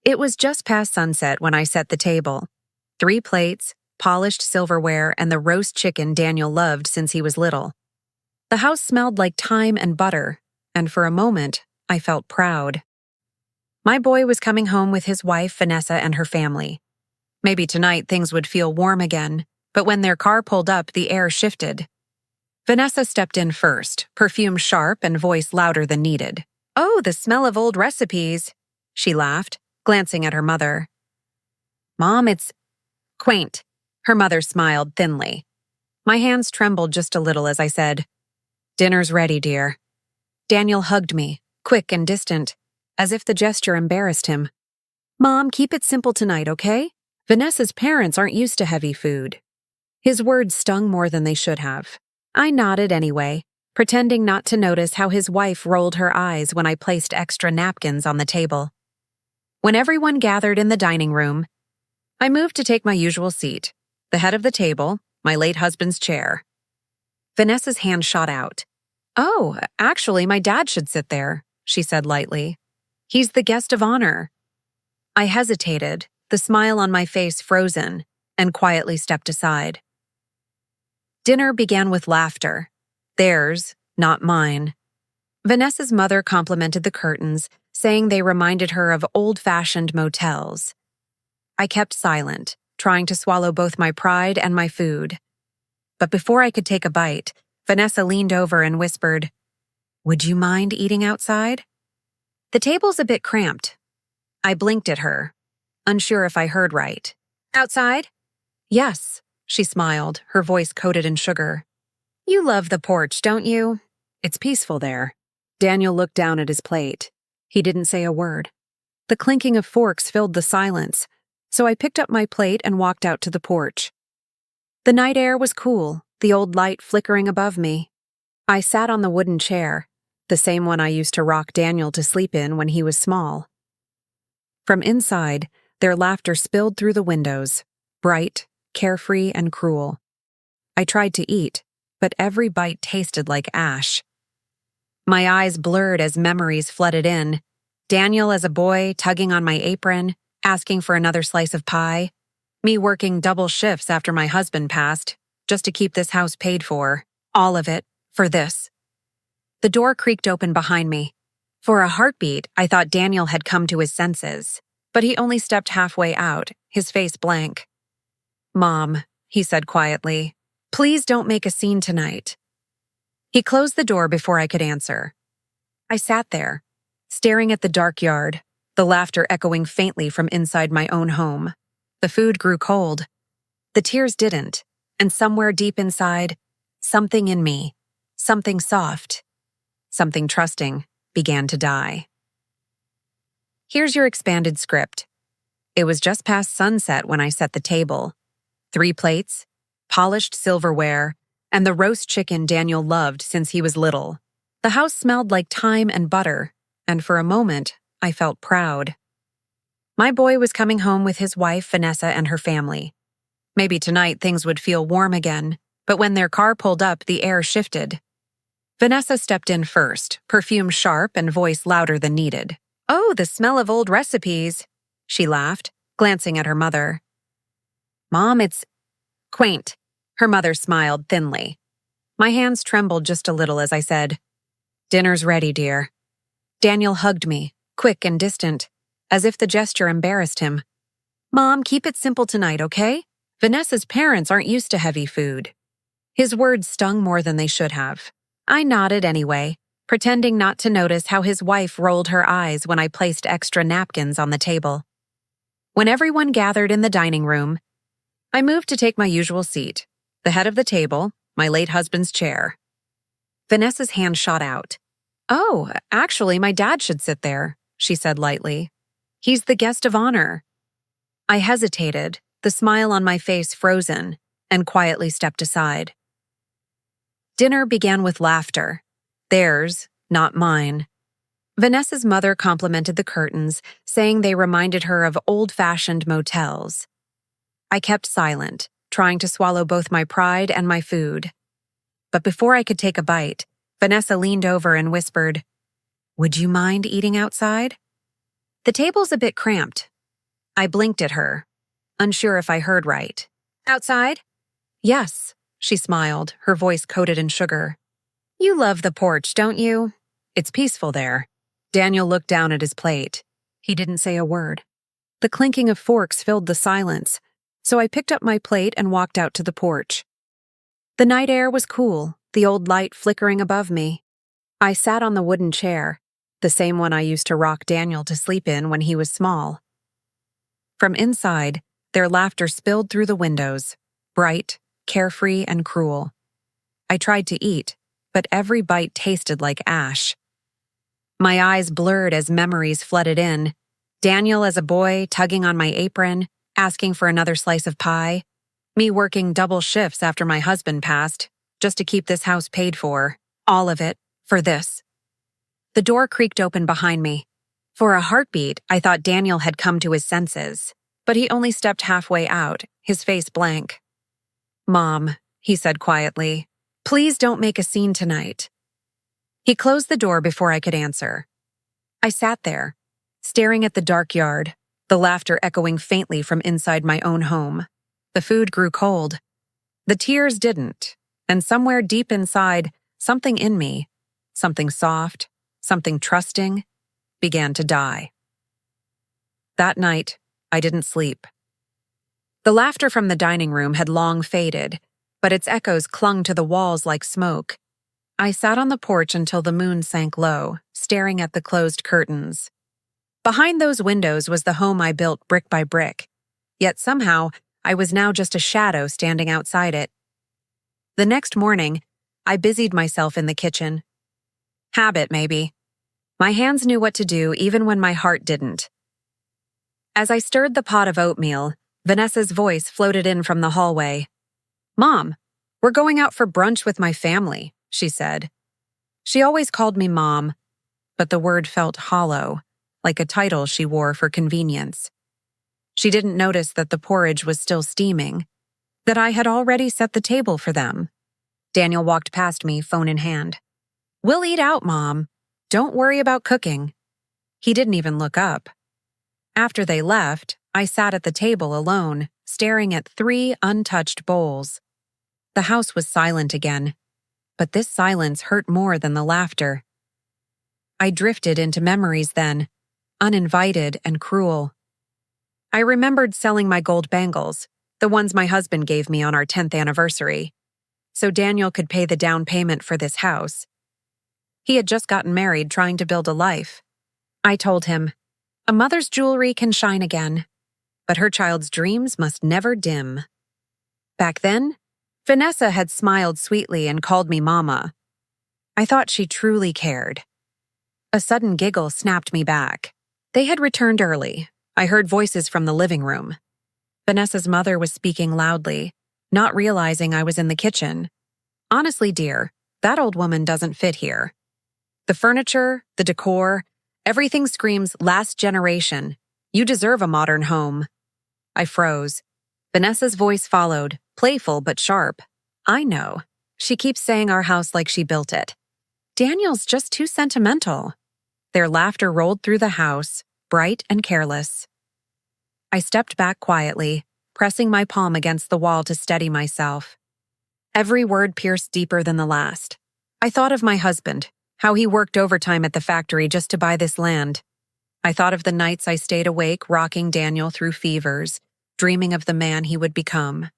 It was just past sunset when I set the table. 3 plates, polished silverware, and the roast chicken Daniel loved since he was little. The house smelled like thyme and butter, and for a moment, I felt proud. My boy was coming home with his wife, Vanessa, and her family. Maybe tonight things would feel warm again, but when their car pulled up, the air shifted. Vanessa stepped in first, perfume sharp and voice louder than needed. "Oh, the smell of old recipes," she laughed, glancing at her mother. "Mom, it's quaint." Her mother smiled thinly. My hands trembled just a little as I said, "Dinner's ready, dear." Daniel hugged me, quick and distant, as if the gesture embarrassed him. "Mom, keep it simple tonight, okay? Vanessa's parents aren't used to heavy food." His words stung more than they should have. I nodded anyway, pretending not to notice how his wife rolled her eyes when I placed extra napkins on the table. When everyone gathered in the dining room, I moved to take my usual seat, the head of the table, my late husband's chair. Vanessa's hand shot out. "Oh, actually, my dad should sit there," she said lightly. "He's the guest of honor." I hesitated, the smile on my face frozen, and quietly stepped aside. Dinner began with laughter. Theirs, not mine. Vanessa's mother complimented the curtains, saying they reminded her of old-fashioned motels. I kept silent, trying to swallow both my pride and my food. But before I could take a bite, Vanessa leaned over and whispered, "Would you mind eating outside?" "The table's a bit cramped." I blinked at her, unsure if I heard right. "Outside?" "Yes," she smiled, her voice coated in sugar. "You love the porch, don't you? It's peaceful there." Daniel looked down at his plate. He didn't say a word. The clinking of forks filled the silence, so I picked up my plate and walked out to the porch. The night air was cool, the old light flickering above me. I sat on the wooden chair, the same one I used to rock Daniel to sleep in when he was small. From inside, their laughter spilled through the windows, bright, carefree, and cruel. I tried to eat, but every bite tasted like ash. My eyes blurred as memories flooded in. Daniel as a boy, tugging on my apron, asking for another slice of pie. Me working double shifts after my husband passed, just to keep this house paid for. All of it, for this. The door creaked open behind me. For a heartbeat, I thought Daniel had come to his senses, but he only stepped halfway out, his face blank. "Mom," he said quietly, "please don't make a scene tonight." He closed the door before I could answer. I sat there, staring at the dark yard, the laughter echoing faintly from inside my own home. The food grew cold. The tears didn't, and somewhere deep inside, something in me, something soft, something trusting, began to die. Here's your expanded script. It was just past sunset when I set the table. 3 plates, polished silverware, and the roast chicken Daniel loved since he was little. The house smelled like thyme and butter, and for a moment, I felt proud. My boy was coming home with his wife, Vanessa, and her family. Maybe tonight things would feel warm again, but when their car pulled up, the air shifted. Vanessa stepped in first, perfume sharp and voice louder than needed. "Oh, the smell of old recipes," she laughed, glancing at her mother. "Mom, it's quaint." Her mother smiled thinly. My hands trembled just a little as I said, "Dinner's ready, dear." Daniel hugged me, quick and distant, as if the gesture embarrassed him. "Mom, keep it simple tonight, okay? Vanessa's parents aren't used to heavy food." His words stung more than they should have. I nodded anyway, pretending not to notice how his wife rolled her eyes when I placed extra napkins on the table. When everyone gathered in the dining room, I moved to take my usual seat, the head of the table, my late husband's chair. Vanessa's hand shot out. "Oh, actually, my dad should sit there," she said lightly. "He's the guest of honor." I hesitated, the smile on my face frozen, and quietly stepped aside. Dinner began with laughter. Theirs, not mine. Vanessa's mother complimented the curtains, saying they reminded her of old-fashioned motels. I kept silent, trying to swallow both my pride and my food. But before I could take a bite, Vanessa leaned over and whispered, "Would you mind eating outside?" "The table's a bit cramped." I blinked at her, unsure if I heard right. Outside? Yes, she smiled, her voice coated in sugar. You love the porch, don't you? It's peaceful there. Daniel looked down at his plate. He didn't say a word. The clinking of forks filled the silence, so I picked up my plate and walked out to the porch. The night air was cool, the old light flickering above me. I sat on the wooden chair, the same one I used to rock Daniel to sleep in when he was small. From inside, their laughter spilled through the windows, bright, carefree, and cruel. I tried to eat, but every bite tasted like ash. My eyes blurred as memories flooded in. Daniel as a boy, tugging on my apron, asking for another slice of pie. Me working double shifts after my husband passed, just to keep this house paid for. All of it, for this. The door creaked open behind me. For a heartbeat, I thought Daniel had come to his senses, but he only stepped halfway out, his face blank. Mom, he said quietly, please don't make a scene tonight. He closed the door before I could answer. I sat there, staring at the dark yard, the laughter echoing faintly from inside my own home. The food grew cold. The tears didn't, and somewhere deep inside, something in me, something soft, something trusting, began to die. That night, I didn't sleep. The laughter from the dining room had long faded, but its echoes clung to the walls like smoke. I sat on the porch until the moon sank low, staring at the closed curtains. Behind those windows was the home I built brick by brick, yet somehow I was now just a shadow standing outside it. The next morning, I busied myself in the kitchen. Habit, maybe. My hands knew what to do even when my heart didn't. As I stirred the pot of oatmeal, Vanessa's voice floated in from the hallway. Mom, we're going out for brunch with my family, she said. She always called me Mom, but the word felt hollow, like a title she wore for convenience. She didn't notice that the porridge was still steaming, that I had already set the table for them. Daniel walked past me, phone in hand. We'll eat out, Mom. Don't worry about cooking. He didn't even look up. After they left, I sat at the table alone, staring at 3 untouched bowls. The house was silent again, but this silence hurt more than the laughter. I drifted into memories then, uninvited and cruel. I remembered selling my gold bangles, the ones my husband gave me on our 10th anniversary, so Daniel could pay the down payment for this house. He had just gotten married, trying to build a life. I told him, a mother's jewelry can shine again, but her child's dreams must never dim. Back then, Vanessa had smiled sweetly and called me Mama. I thought she truly cared. A sudden giggle snapped me back. They had returned early. I heard voices from the living room. Vanessa's mother was speaking loudly, not realizing I was in the kitchen. Honestly, dear, that old woman doesn't fit here. The furniture, the decor, everything screams last generation. You deserve a modern home. I froze. Vanessa's voice followed, playful but sharp. I know. She keeps saying our house like she built it. Daniel's just too sentimental. Their laughter rolled through the house, bright and careless. I stepped back quietly, pressing my palm against the wall to steady myself. Every word pierced deeper than the last. I thought of my husband, how he worked overtime at the factory just to buy this land. I thought of the nights I stayed awake rocking Daniel through fevers, dreaming of the man he would become.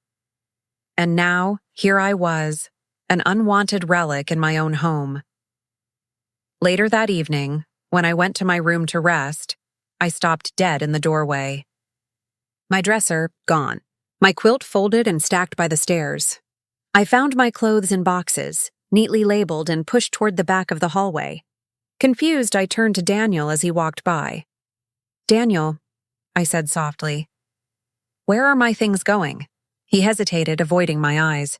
And now, here I was, an unwanted relic in my own home. Later that evening, when I went to my room to rest, I stopped dead in the doorway. My dresser, gone. My quilt folded and stacked by the stairs. I found my clothes in boxes, neatly labeled and pushed toward the back of the hallway. Confused, I turned to Daniel as he walked by. Daniel, I said softly, where are my things going? He hesitated, avoiding my eyes.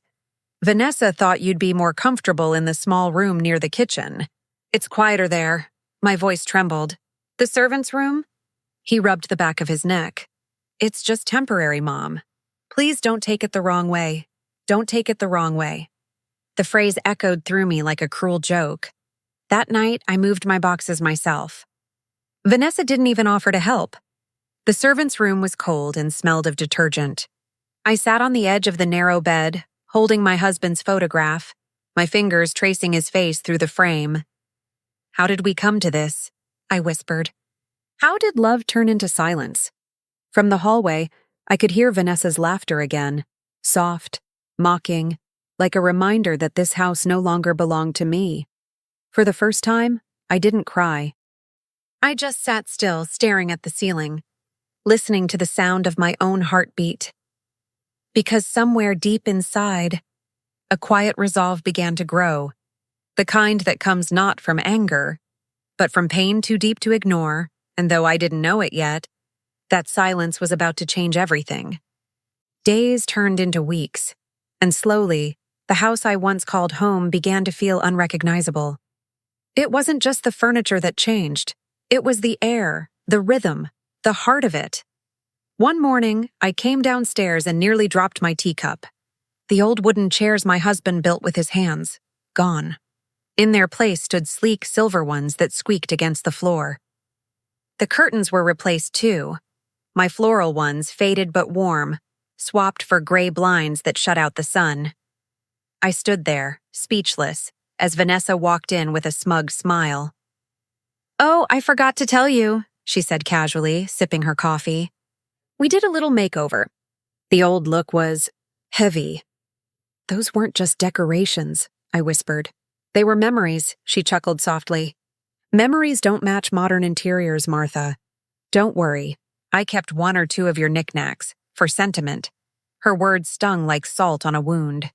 Vanessa thought you'd be more comfortable in the small room near the kitchen. It's quieter there. My voice trembled. The servants' room? He rubbed the back of his neck. It's just temporary, Mom. Please don't take it the wrong way. Don't take it the wrong way. The phrase echoed through me like a cruel joke. That night, I moved my boxes myself. Vanessa didn't even offer to help. The servant's room was cold and smelled of detergent. I sat on the edge of the narrow bed, holding my husband's photograph, my fingers tracing his face through the frame. "How did we come to this?" I whispered. How did love turn into silence? From the hallway, I could hear Vanessa's laughter again, soft, mocking, like a reminder that this house no longer belonged to me. For the first time, I didn't cry. I just sat still, staring at the ceiling, listening to the sound of my own heartbeat. Because somewhere deep inside, a quiet resolve began to grow, the kind that comes not from anger, but from pain too deep to ignore, and though I didn't know it yet, that silence was about to change everything. Days turned into weeks, and slowly, the house I once called home began to feel unrecognizable. It wasn't just the furniture that changed, it was the air, the rhythm, the heart of it. One morning, I came downstairs and nearly dropped my teacup. The old wooden chairs my husband built with his hands, gone. In their place stood sleek silver ones that squeaked against the floor. The curtains were replaced too, my floral ones faded but warm, swapped for gray blinds that shut out the sun. I stood there, speechless, as Vanessa walked in with a smug smile. "Oh, I forgot to tell you," she said casually, sipping her coffee. "We did a little makeover." The old look was heavy. "Those weren't just decorations," I whispered. "They were memories," she chuckled softly. "Memories don't match modern interiors, Martha. Don't worry, I kept one or two of your knickknacks, for sentiment." Her words stung like salt on a wound.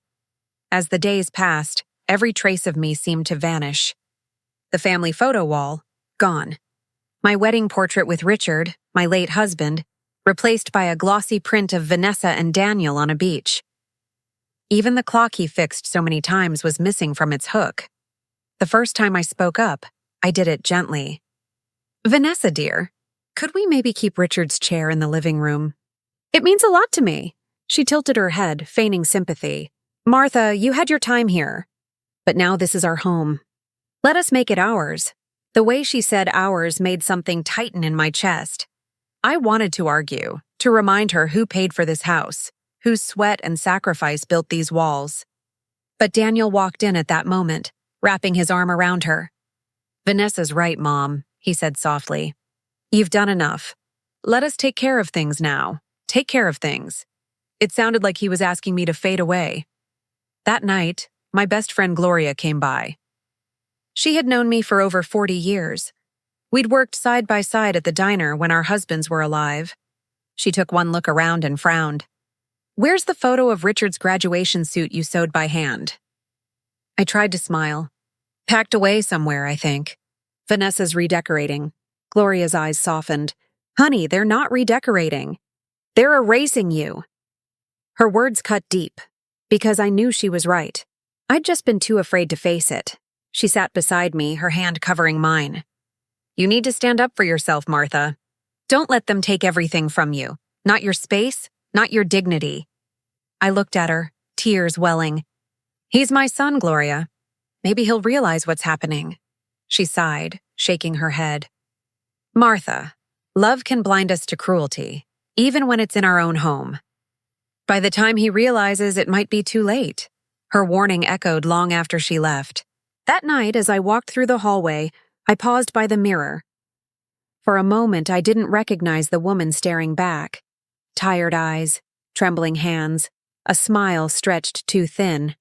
As the days passed, every trace of me seemed to vanish. The family photo wall, gone. My wedding portrait with Richard, my late husband, replaced by a glossy print of Vanessa and Daniel on a beach. Even the clock he fixed so many times was missing from its hook. The first time I spoke up, I did it gently. "Vanessa, dear, could we maybe keep Richard's chair in the living room? It means a lot to me." She tilted her head, feigning sympathy. "Martha, you had your time here. But now this is our home. Let us make it ours." The way she said ours made something tighten in my chest. I wanted to argue, to remind her who paid for this house, whose sweat and sacrifice built these walls. But Daniel walked in at that moment, wrapping his arm around her. "Vanessa's right, Mom," he said softly. "You've done enough. Let us take care of things now. Take care of things." It sounded like he was asking me to fade away. That night, my best friend Gloria came by. She had known me for over 40 years. We'd worked side by side at the diner when our husbands were alive. She took one look around and frowned. "Where's the photo of Richard's graduation suit you sewed by hand?" I tried to smile. "Packed away somewhere, I think. Vanessa's redecorating." Gloria's eyes softened. "Honey, they're not redecorating. They're erasing you." Her words cut deep, because I knew she was right. I'd just been too afraid to face it. She sat beside me, her hand covering mine. "You need to stand up for yourself, Martha. Don't let them take everything from you. Not your space, not your dignity." I looked at her, tears welling. "He's my son, Gloria. Maybe he'll realize what's happening." She sighed, shaking her head. "Martha, love can blind us to cruelty, even when it's in our own home. By the time he realizes, it might be too late." Her warning echoed long after she left. That night, as I walked through the hallway, I paused by the mirror. For a moment, I didn't recognize the woman staring back. Tired eyes, trembling hands, a smile stretched too thin.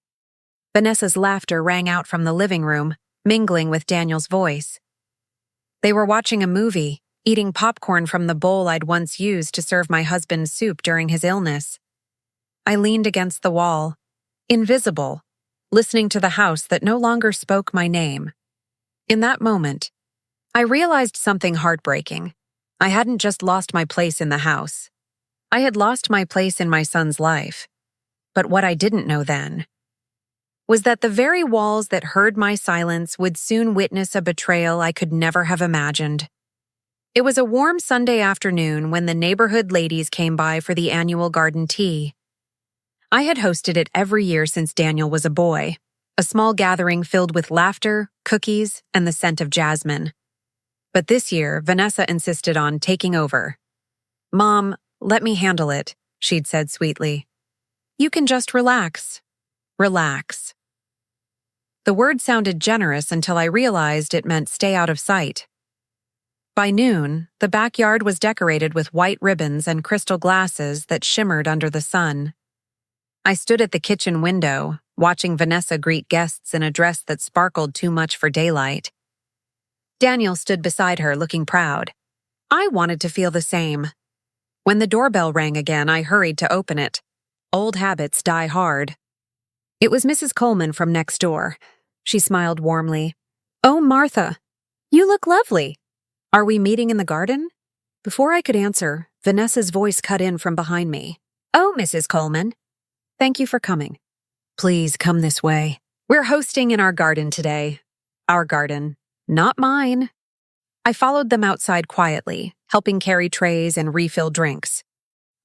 Vanessa's laughter rang out from the living room, mingling with Daniel's voice. They were watching a movie, eating popcorn from the bowl I'd once used to serve my husband's soup during his illness. I leaned against the wall, invisible, listening to the house that no longer spoke my name. In that moment, I realized something heartbreaking. I hadn't just lost my place in the house. I had lost my place in my son's life. But what I didn't know then was that the very walls that heard my silence would soon witness a betrayal I could never have imagined. It was a warm Sunday afternoon when the neighborhood ladies came by for the annual garden tea. I had hosted it every year since Daniel was a boy, a small gathering filled with laughter, cookies, and the scent of jasmine. But this year, Vanessa insisted on taking over. "Mom, let me handle it," she'd said sweetly. "You can just relax. Relax." The word sounded generous until I realized it meant stay out of sight. By noon, the backyard was decorated with white ribbons and crystal glasses that shimmered under the sun. I stood at the kitchen window, watching Vanessa greet guests in a dress that sparkled too much for daylight. Daniel stood beside her, looking proud. I wanted to feel the same. When the doorbell rang again, I hurried to open it. Old habits die hard. It was Mrs. Coleman from next door. She smiled warmly. "Oh, Martha, you look lovely. Are we meeting in the garden?" Before I could answer, Vanessa's voice cut in from behind me. "Oh, Mrs. Coleman. Thank you for coming. Please come this way. We're hosting in our garden today. Our garden, not mine." I followed them outside quietly, helping carry trays and refill drinks.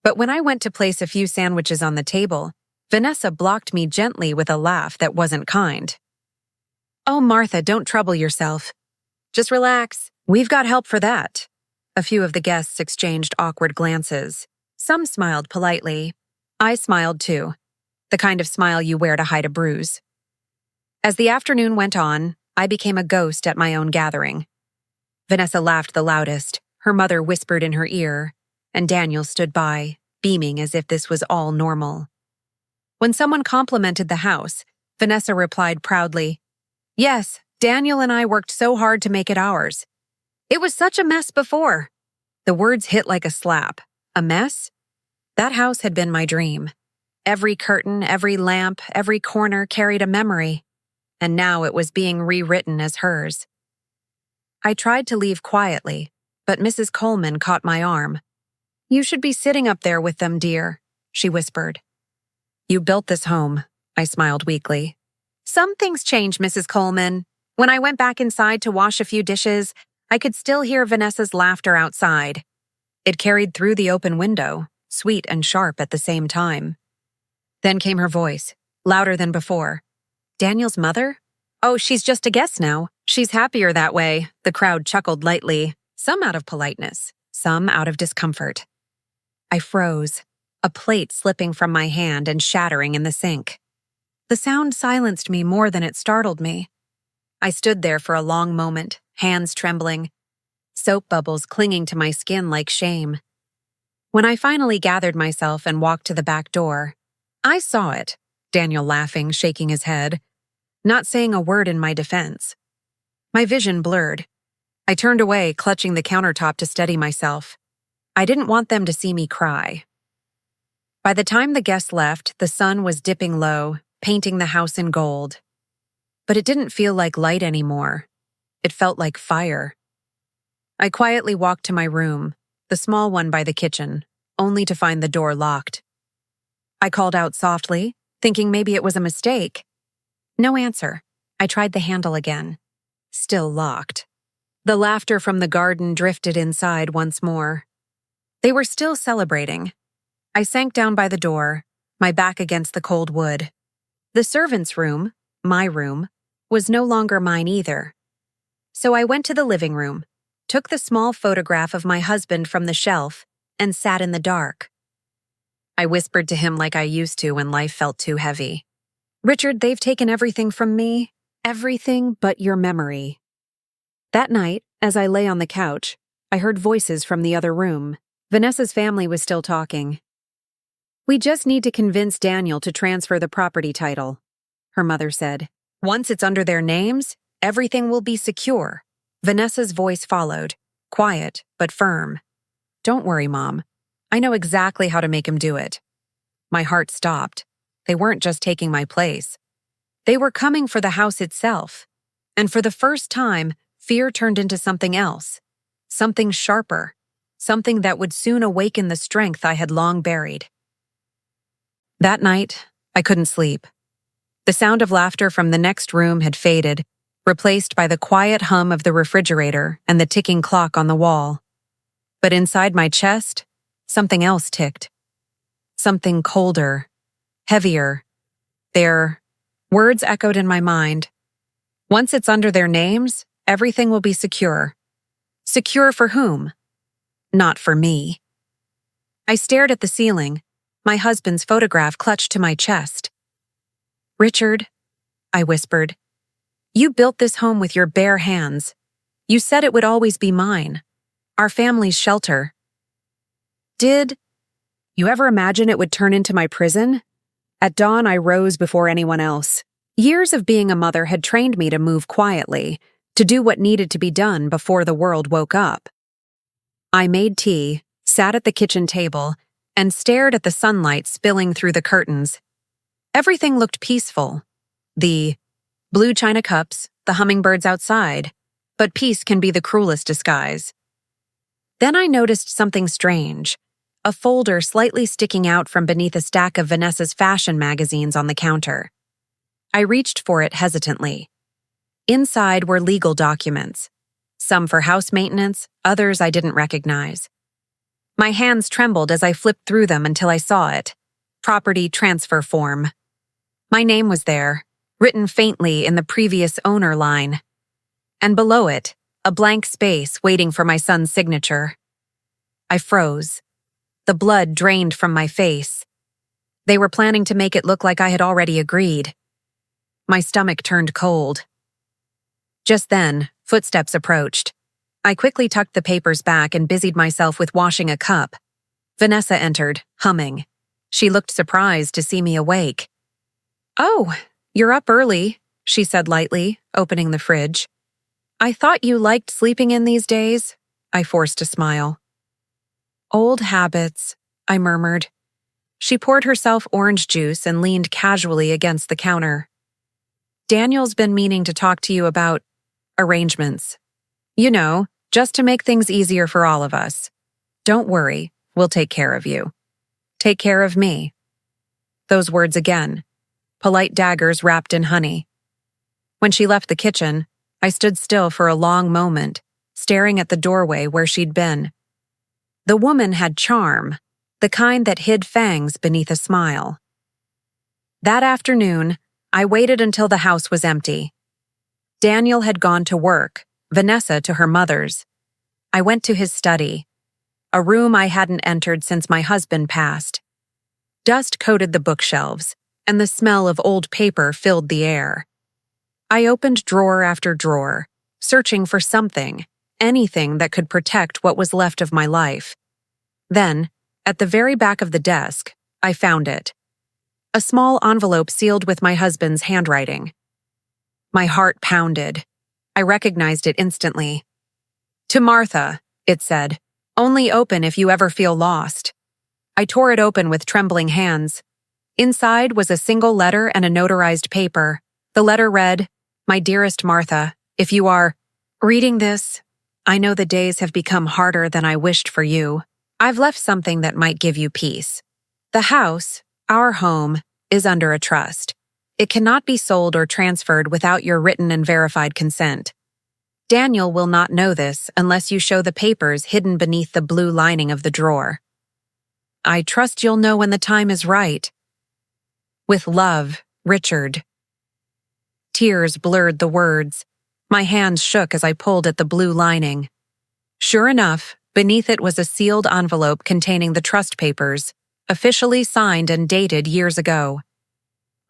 But when I went to place a few sandwiches on the table, Vanessa blocked me gently with a laugh that wasn't kind. "Oh, Martha, don't trouble yourself. Just relax. We've got help for that." A few of the guests exchanged awkward glances. Some smiled politely. I smiled too, the kind of smile you wear to hide a bruise. As the afternoon went on, I became a ghost at my own gathering. Vanessa laughed the loudest, her mother whispered in her ear, and Daniel stood by, beaming as if this was all normal. When someone complimented the house, Vanessa replied proudly, "Yes, Daniel and I worked so hard to make it ours. It was such a mess before." The words hit like a slap. A mess? That house had been my dream. Every curtain, every lamp, every corner carried a memory, and now it was being rewritten as hers. I tried to leave quietly, but Mrs. Coleman caught my arm. "You should be sitting up there with them, dear," she whispered. "You built this home," I smiled weakly. "Some things change, Mrs. Coleman." When I went back inside to wash a few dishes, I could still hear Vanessa's laughter outside. It carried through the open window, sweet and sharp at the same time. Then came her voice, louder than before. "Daniel's mother? Oh, she's just a guest now. She's happier that way." The crowd chuckled lightly, some out of politeness, some out of discomfort. I froze, a plate slipping from my hand and shattering in the sink. The sound silenced me more than it startled me. I stood there for a long moment, hands trembling, soap bubbles clinging to my skin like shame. When I finally gathered myself and walked to the back door, I saw it, Daniel laughing, shaking his head, not saying a word in my defense. My vision blurred. I turned away, clutching the countertop to steady myself. I didn't want them to see me cry. By the time the guests left, the sun was dipping low, painting the house in gold. But it didn't feel like light anymore. It felt like fire. I quietly walked to my room, the small one by the kitchen, only to find the door locked. I called out softly, thinking maybe it was a mistake. No answer. I tried the handle again. Still locked. The laughter from the garden drifted inside once more. They were still celebrating. I sank down by the door, my back against the cold wood. The servants' room, my room, was no longer mine either. So I went to the living room, took the small photograph of my husband from the shelf, and sat in the dark. I whispered to him like I used to when life felt too heavy. "Richard, they've taken everything from me, everything but your memory." That night, as I lay on the couch, I heard voices from the other room. Vanessa's family was still talking. "We just need to convince Daniel to transfer the property title," her mother said. "Once it's under their names, everything will be secure." Vanessa's voice followed, quiet but firm. "Don't worry, Mom. I know exactly how to make him do it." My heart stopped. They weren't just taking my place. They were coming for the house itself. And for the first time, fear turned into something else. Something sharper. Something that would soon awaken the strength I had long buried. That night, I couldn't sleep. The sound of laughter from the next room had faded, replaced by the quiet hum of the refrigerator and the ticking clock on the wall. But inside my chest, something else ticked. Something colder, heavier. Their words echoed in my mind. Once it's under their names, everything will be secure. Secure for whom? Not for me. I stared at the ceiling, my husband's photograph clutched to my chest. "Richard," I whispered, "you built this home with your bare hands. You said it would always be mine, our family's shelter. Did you ever imagine it would turn into my prison?" At dawn, I rose before anyone else. Years of being a mother had trained me to move quietly, to do what needed to be done before the world woke up. I made tea, sat at the kitchen table, and stared at the sunlight spilling through the curtains. Everything looked peaceful. The blue china cups, the hummingbirds outside, but peace can be the cruelest disguise. Then I noticed something strange, a folder slightly sticking out from beneath a stack of Vanessa's fashion magazines on the counter. I reached for it hesitantly. Inside were legal documents, some for house maintenance, others I didn't recognize. My hands trembled as I flipped through them until I saw it. Property transfer form. My name was there, written faintly in the previous owner line. And below it, a blank space waiting for my son's signature. I froze. The blood drained from my face. They were planning to make it look like I had already agreed. My stomach turned cold. Just then, footsteps approached. I quickly tucked the papers back and busied myself with washing a cup. Vanessa entered, humming. She looked surprised to see me awake. "Oh, you're up early," she said lightly, opening the fridge. "I thought you liked sleeping in these days," I forced a smile. "Old habits," I murmured. She poured herself orange juice and leaned casually against the counter. "Daniel's been meaning to talk to you about arrangements. You know, just to make things easier for all of us. Don't worry, we'll take care of you. Take care of me." Those words again, polite daggers wrapped in honey. When she left the kitchen, I stood still for a long moment, staring at the doorway where she'd been. The woman had charm, the kind that hid fangs beneath a smile. That afternoon, I waited until the house was empty. Daniel had gone to work, Vanessa to her mother's. I went to his study, a room I hadn't entered since my husband passed. Dust coated the bookshelves, and the smell of old paper filled the air. I opened drawer after drawer, searching for something, anything that could protect what was left of my life. Then, at the very back of the desk, I found it. A small envelope sealed with my husband's handwriting. My heart pounded. I recognized it instantly. "To Martha," it said. "Only open if you ever feel lost." I tore it open with trembling hands. Inside was a single letter and a notarized paper. The letter read, "My dearest Martha, if you are reading this, I know the days have become harder than I wished for you. I've left something that might give you peace. The house, our home, is under a trust. It cannot be sold or transferred without your written and verified consent. Daniel will not know this unless you show the papers hidden beneath the blue lining of the drawer. I trust you'll know when the time is right. With love, Richard." Tears blurred the words. My hands shook as I pulled at the blue lining. Sure enough, beneath it was a sealed envelope containing the trust papers, officially signed and dated years ago.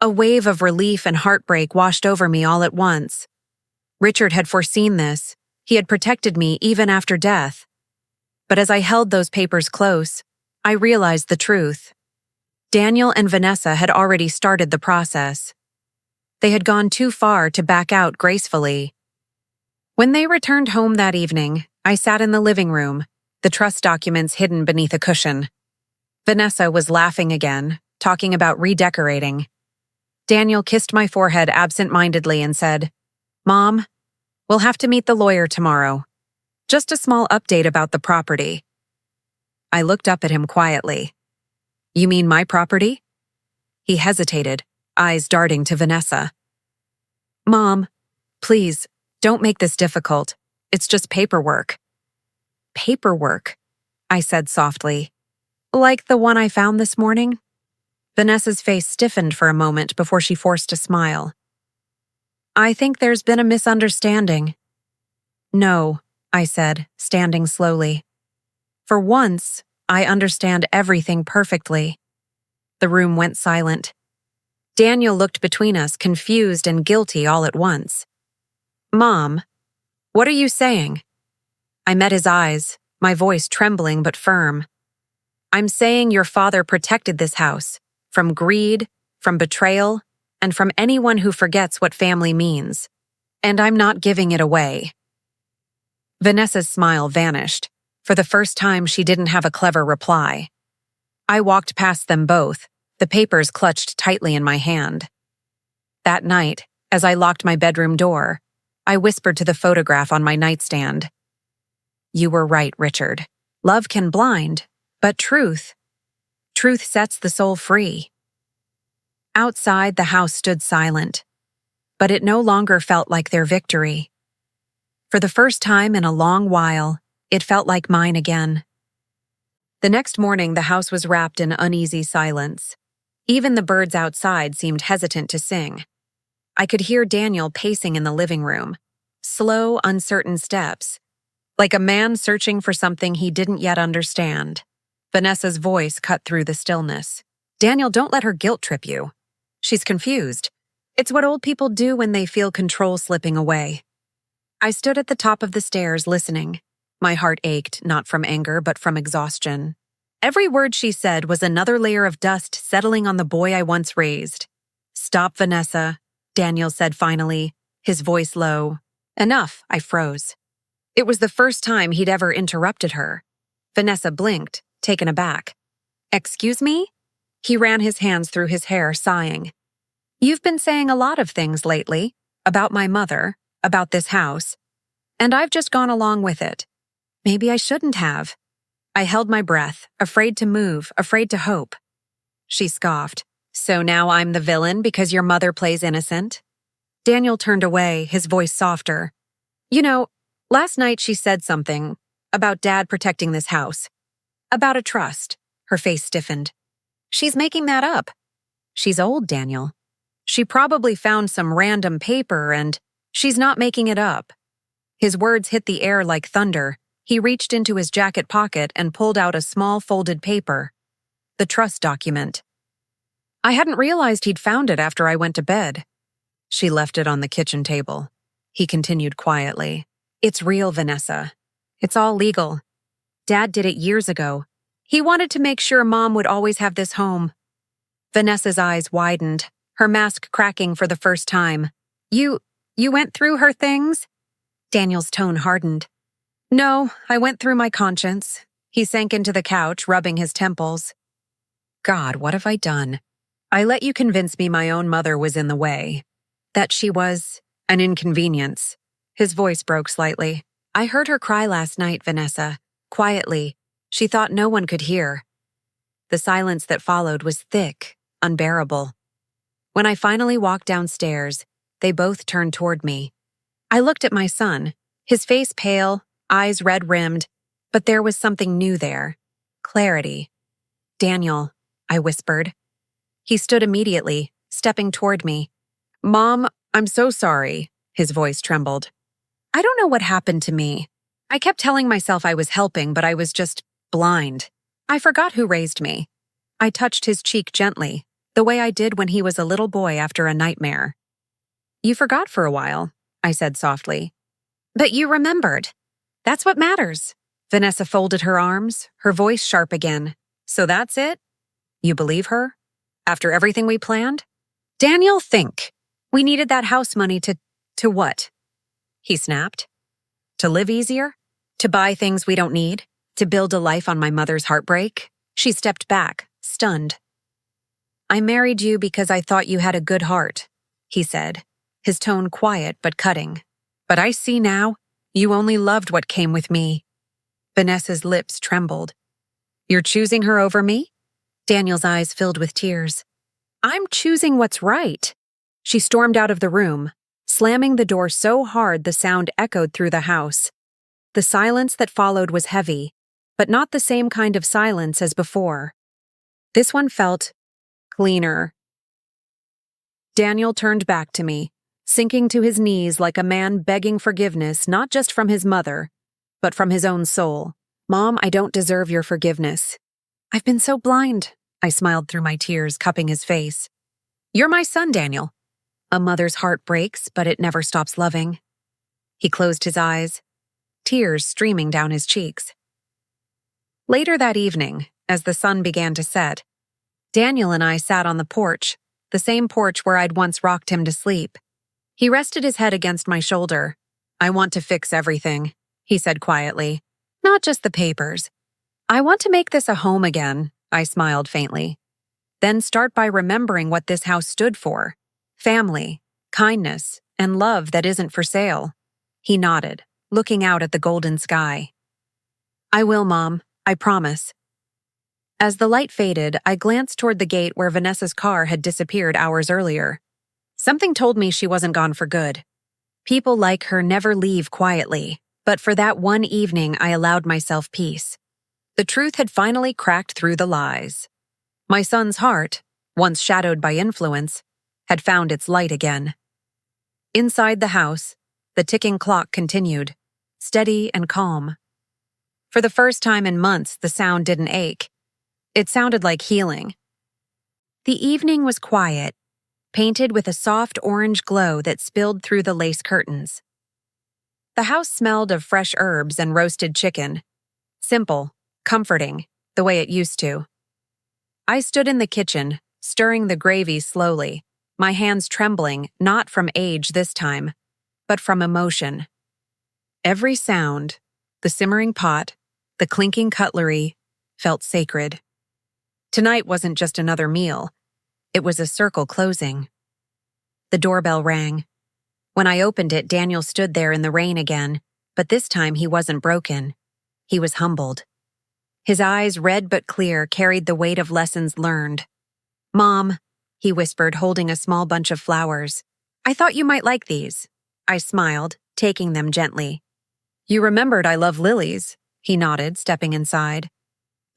A wave of relief and heartbreak washed over me all at once. Richard had foreseen this. He had protected me even after death. But as I held those papers close, I realized the truth. Daniel and Vanessa had already started the process. They had gone too far to back out gracefully. When they returned home that evening, I sat in the living room, the trust documents hidden beneath a cushion. Vanessa was laughing again, talking about redecorating. Daniel kissed my forehead absent-mindedly and said, "Mom, we'll have to meet the lawyer tomorrow. Just a small update about the property." I looked up at him quietly. "You mean my property?" He hesitated, eyes darting to Vanessa. "Mom, please, don't make this difficult. It's just paperwork." "Paperwork?" I said softly. "Like the one I found this morning?" Vanessa's face stiffened for a moment before she forced a smile. "I think there's been a misunderstanding." "No," I said, standing slowly. "For once, I understand everything perfectly." The room went silent. Daniel looked between us, confused and guilty all at once. "Mom, what are you saying?" I met his eyes, my voice trembling but firm. "I'm saying your father protected this house, from greed, from betrayal, and from anyone who forgets what family means. And I'm not giving it away." Vanessa's smile vanished. For the first time, she didn't have a clever reply. I walked past them both, the papers clutched tightly in my hand. That night, as I locked my bedroom door, I whispered to the photograph on my nightstand. "You were right, Richard. Love can blind, but truth sets the soul free." Outside, the house stood silent, but it no longer felt like their victory. For the first time in a long while, it felt like mine again. The next morning, the house was wrapped in uneasy silence. Even the birds outside seemed hesitant to sing. I could hear Daniel pacing in the living room, slow, uncertain steps, like a man searching for something he didn't yet understand. Vanessa's voice cut through the stillness. "Daniel, don't let her guilt trip you. She's confused. It's what old people do when they feel control slipping away." I stood at the top of the stairs listening. My heart ached, not from anger, but from exhaustion. Every word she said was another layer of dust settling on the boy I once raised. "Stop, Vanessa," Daniel said finally, his voice low. "Enough," I froze. It was the first time he'd ever interrupted her. Vanessa blinked, taken aback. "Excuse me?" He ran his hands through his hair, sighing. "You've been saying a lot of things lately, about my mother, about this house, and I've just gone along with it. Maybe I shouldn't have." I held my breath, afraid to move, afraid to hope. She scoffed. "So now I'm the villain because your mother plays innocent?" Daniel turned away, his voice softer. "You know, last night she said something about Dad protecting this house. About a trust." Her face stiffened. "She's making that up." "She's old, Daniel. She probably found some random paper and she's not making it up." His words hit the air like thunder. He reached into his jacket pocket and pulled out a small folded paper. The trust document. I hadn't realized he'd found it after I went to bed. "She left it on the kitchen table." He continued quietly. "It's real, Vanessa. It's all legal. Dad did it years ago. He wanted to make sure Mom would always have this home." Vanessa's eyes widened, her mask cracking for the first time. You went through her things?" Daniel's tone hardened. "No, I went through my conscience." He sank into the couch, rubbing his temples. "God, what have I done? I let you convince me my own mother was in the way. That she was an inconvenience." His voice broke slightly. "I heard her cry last night, Vanessa. Quietly. She thought no one could hear." The silence that followed was thick, unbearable. When I finally walked downstairs, they both turned toward me. I looked at my son, his face pale, eyes red-rimmed, but there was something new there. Clarity. "Daniel," I whispered. He stood immediately, stepping toward me. "Mom, I'm so sorry." His voice trembled. "I don't know what happened to me. I kept telling myself I was helping, but I was just blind. I forgot who raised me." I touched his cheek gently, the way I did when he was a little boy after a nightmare. "You forgot for a while," I said softly. "But you remembered. That's what matters." Vanessa folded her arms, her voice sharp again. "So that's it? You believe her? After everything we planned?" "Daniel, think. We needed that house money to what?" He snapped. "To live easier? To buy things we don't need? To build a life on my mother's heartbreak?" She stepped back, stunned. "I married you because I thought you had a good heart," he said, his tone quiet but cutting. "But I see now, you only loved what came with me." Vanessa's lips trembled. "You're choosing her over me?" Daniel's eyes filled with tears. "I'm choosing what's right." She stormed out of the room, slamming the door so hard the sound echoed through the house. The silence that followed was heavy, but not the same kind of silence as before. This one felt cleaner. Daniel turned back to me, sinking to his knees like a man begging forgiveness not just from his mother, but from his own soul. Mom, I don't deserve your forgiveness. I've been so blind. I smiled through my tears, cupping his face. You're my son, Daniel. A mother's heart breaks, but it never stops loving. He closed his eyes, tears streaming down his cheeks. Later that evening, as the sun began to set, Daniel and I sat on the porch, the same porch where I'd once rocked him to sleep. He rested his head against my shoulder. I want to fix everything, he said quietly. Not just the papers. I want to make this a home again, I smiled faintly. Then start by remembering what this house stood for. Family, kindness, and love that isn't for sale. He nodded, looking out at the golden sky. I will, Mom. I promise. As the light faded, I glanced toward the gate where Vanessa's car had disappeared hours earlier. Something told me she wasn't gone for good. People like her never leave quietly, but for that one evening I allowed myself peace. The truth had finally cracked through the lies. My son's heart, once shadowed by influence, had found its light again. Inside the house, the ticking clock continued, steady and calm. For the first time in months, the sound didn't ache. It sounded like healing. The evening was quiet, painted with a soft orange glow that spilled through the lace curtains. The house smelled of fresh herbs and roasted chicken. Simple, comforting, the way it used to. I stood in the kitchen, stirring the gravy slowly, my hands trembling, not from age this time, but from emotion. Every sound, the simmering pot, the clinking cutlery, felt sacred. Tonight wasn't just another meal. It was a circle closing. The doorbell rang. When I opened it, Daniel stood there in the rain again, but this time he wasn't broken. He was humbled. His eyes, red but clear, carried the weight of lessons learned. Mom, he whispered, holding a small bunch of flowers. I thought you might like these. I smiled, taking them gently. You remembered I love lilies, he nodded, stepping inside.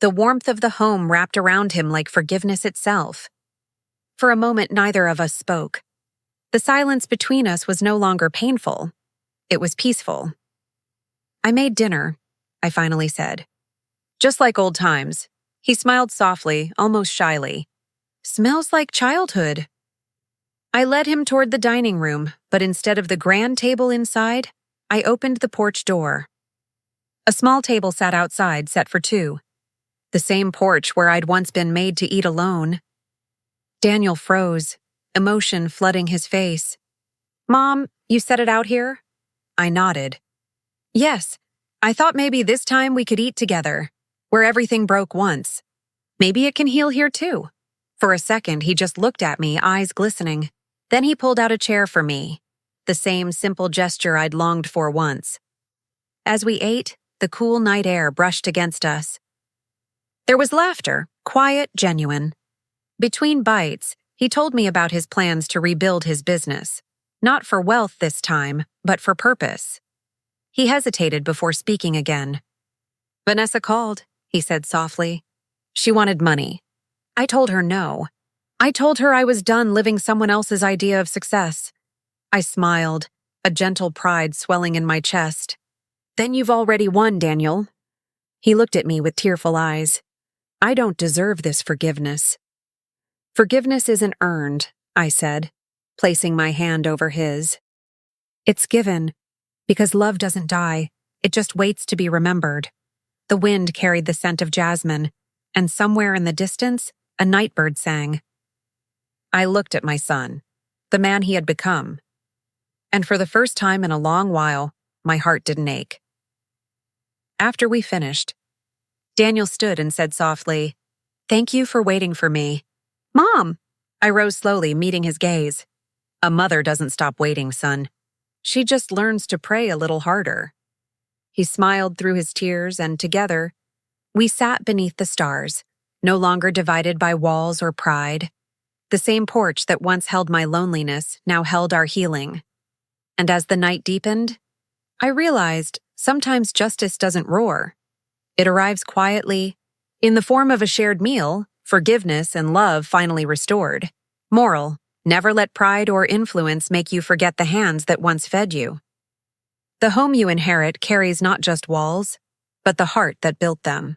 The warmth of the home wrapped around him like forgiveness itself. For a moment, neither of us spoke. The silence between us was no longer painful. It was peaceful. I made dinner, I finally said. Just like old times. He smiled softly, almost shyly. Smells like childhood. I led him toward the dining room, but instead of the grand table inside, I opened the porch door. A small table sat outside, set for two. The same porch where I'd once been made to eat alone. Daniel froze, emotion flooding his face. Mom, you set it out here? I nodded. Yes, I thought maybe this time we could eat together, where everything broke once. Maybe it can heal here too. For a second, he just looked at me, eyes glistening. Then he pulled out a chair for me, the same simple gesture I'd longed for once. As we ate, the cool night air brushed against us. There was laughter, quiet, genuine. Between bites, he told me about his plans to rebuild his business. Not for wealth this time, but for purpose. He hesitated before speaking again. Vanessa called, he said softly. She wanted money. I told her no. I told her I was done living someone else's idea of success. I smiled, a gentle pride swelling in my chest. Then you've already won, Daniel. He looked at me with tearful eyes. I don't deserve this forgiveness. Forgiveness isn't earned, I said, placing my hand over his. It's given, because love doesn't die, it just waits to be remembered. The wind carried the scent of jasmine, and somewhere in the distance, a nightbird sang. I looked at my son, the man he had become, and for the first time in a long while, my heart didn't ache. After we finished, Daniel stood and said softly, Thank you for waiting for me. Mom! I rose slowly, meeting his gaze. A mother doesn't stop waiting, son. She just learns to pray a little harder. He smiled through his tears, and together, we sat beneath the stars, no longer divided by walls or pride. The same porch that once held my loneliness now held our healing. And as the night deepened, I realized sometimes justice doesn't roar. It arrives quietly, in the form of a shared meal, forgiveness and love finally restored. Moral: never let pride or influence make you forget the hands that once fed you. The home you inherit carries not just walls, but the heart that built them.